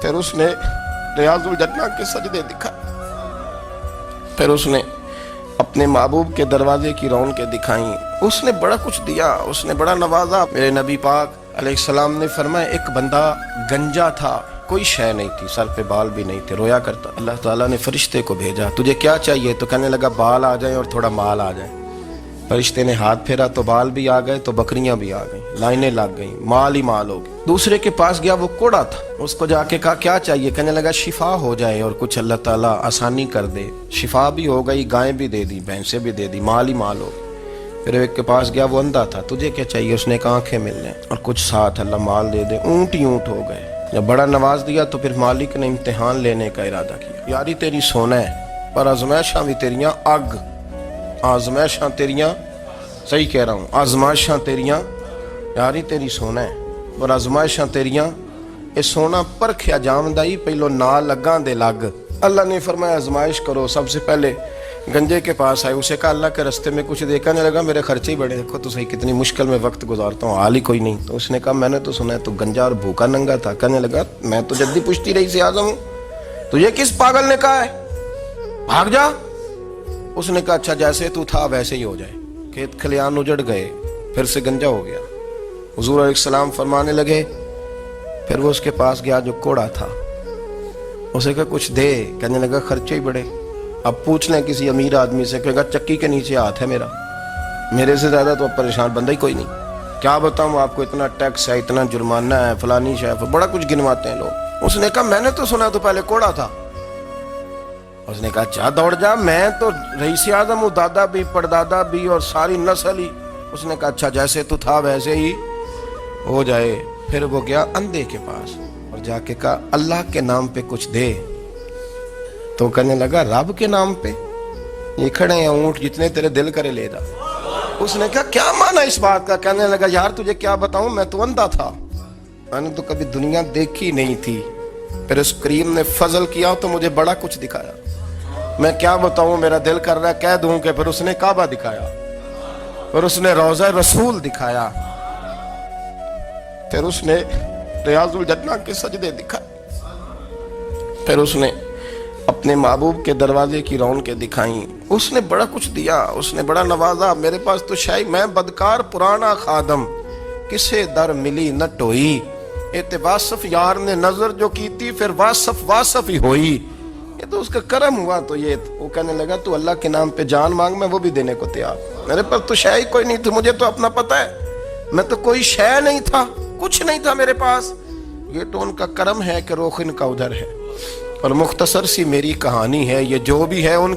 پھر اس نے ریاض الجنہ کے سجدے دکھائے، پھر اس نے اپنے محبوب کے دروازے کی رونقیں دکھائیں، اس نے بڑا کچھ دیا، اس نے بڑا نوازا۔ میرے نبی پاک علیہ السلام نے فرمایا ایک بندہ گنجا تھا، کوئی شے نہیں تھی، سر پہ بال بھی نہیں تھے، رویا کرتا۔ اللہ تعالیٰ نے فرشتے کو بھیجا، تجھے کیا چاہیے؟ تو کہنے لگا بال آ جائیں اور تھوڑا مال آ جائے۔ فرشتے نے ہاتھ پھیرا تو بال بھی آ گئے، تو بکریاں بھی آ گئیں، لائنیں لگ گئیں، مال ہی مال ہو گئے۔ دوسرے کے پاس گیا، وہ کوڑا تھا، اس کو جا کے کہا کیا چاہیے؟ کہنے لگا شفا ہو جائے اور کچھ اللہ تعالیٰ آسانی کر دے۔ شفا بھی ہو گئی، گائیں بھی دے دی، بھینسیں بھی دے دی، مال ہی مال ہو گئے۔ پھر ایک کے پاس گیا، وہ اندھا تھا، تجھے کیا چاہیے؟ اس نے کہا آنکھیں مل لیں اور کچھ ساتھ اللہ مال دے دے۔ اونٹ ہی اونٹ ہو گئے۔ جب بڑا نواز دیا تو پھر مالک نے امتحان لینے کا ارادہ کیا، یاری تیری سونا ہے پر آزمائشاں بھی تیریاں اگ، آزمائشاں تیریاں، صحیح کہہ رہا ہوں، آزمائشاں تیریاں، یاری تیری سونا ہے پر آزمائشاں تیریاں، اے سونا پرکھیا جامدائی پہلو نہ لگاں دے لگ۔ اللہ نے فرمایا آزمائش کرو۔ سب سے پہلے گنجے کے پاس آئے، اسے کہا اللہ کے رستے میں کچھ دیکھا نہیں لگا، میرے خرچے ہی بڑے، دیکھو تو صحیح کتنی مشکل میں وقت گزارتا ہوں، حال ہی کوئی نہیں۔ تو اس نے کہا میں نے تو سنا ہے تو گنجا اور بھوکا ننگا تھا۔ کہنے لگا میں تو جدی پشتی رئیس اعظم ہوں، تجھے کس پاگل نے کہا ہے بھاگ جا؟ اس نے کہا اچھا جیسے تو تھا ویسے ہی ہو جائے۔ کھیت کھلیان اجڑ گئے، پھر سے گنجا ہو گیا۔ حضور علیہ السلام فرمانے لگے، پھر وہ اس کے پاس گیا جو کوڑا تھا، اسے کہا کچھ دے، کہنے لگا خرچے ہی بڑے۔ اب پوچھ لیں کسی امیر آدمی سے، کہے گا چکی کے نیچے ہاتھ ہے میرا، میرے سے زیادہ تو اب پریشان بندہ ہی کوئی نہیں، کیا بتاؤں آپ کو، اتنا ٹیکس ہے، اتنا جرمانہ ہے، فلانی شے، بڑا کچھ گنواتے ہیں لوگ۔ اس نے کہا میں نے تو سنا تو پہلے کوڑا تھا۔ اس نے کہا جا دوڑ جا، میں تو رئیس اعظم ہوں، دادا بھی پردادا بھی اور ساری نسل ہی۔ اس نے کہا اچھا جیسے تو تھا ویسے ہی ہو جائے۔ پھر وہ گیا اندھے کے پاس اور جا کے کہا اللہ کے نام پہ کچھ دے۔ تو کہنے لگا رب کے نام پہ؟ یہ کھڑے ہیں اونٹ، جتنے تیرے دل کرے لے جا۔ اس نے کہا کیا معنی اس بات کا؟ کہنے لگا یار تجھے کیا بتاؤں، میں تو اندھا تھا، میں نے تو کبھی دنیا دیکھی نہیں تھی، پھر اس کریم نے فضل کیا تو مجھے بڑا کچھ دکھایا، میں کیا بتاؤں، میرا دل کر رہا ہے کہہ دوں کہ پھر اس نے کعبہ دکھایا، پھر اس نے روضہ رسول دکھایا، پھر اس نے ریاض الجنہ کے سجدے دکھائے، پھر اس نے اپنے محبوب کے دروازے کی رونقیں دکھائیں، اس نے بڑا کچھ دیا، اس نے بڑا نوازا۔ میرے پاس تو شاید میں بدکار پرانا خادم، کسے در ملی نہ ٹوئی، اے واصف یار نے نظر جو کی تھی پھر واصف ہی ہوئی، یہ تو اس کا کرم ہوا۔ تو یہ وہ کہنے لگا تو اللہ کے نام پہ جان مانگ، میں وہ بھی دینے کو تیار، میرے پاس تو شے ہی کوئی نہیں تھی، مجھے تو اپنا پتہ ہے، میں تو کوئی شے نہیں تھا، کچھ نہیں تھا میرے پاس، یہ تو ان کا کرم ہے کہ رخ ان کا ادھر ہے۔ اور مختصر سی میری کہانی ہے، یہ جو بھی ہے ان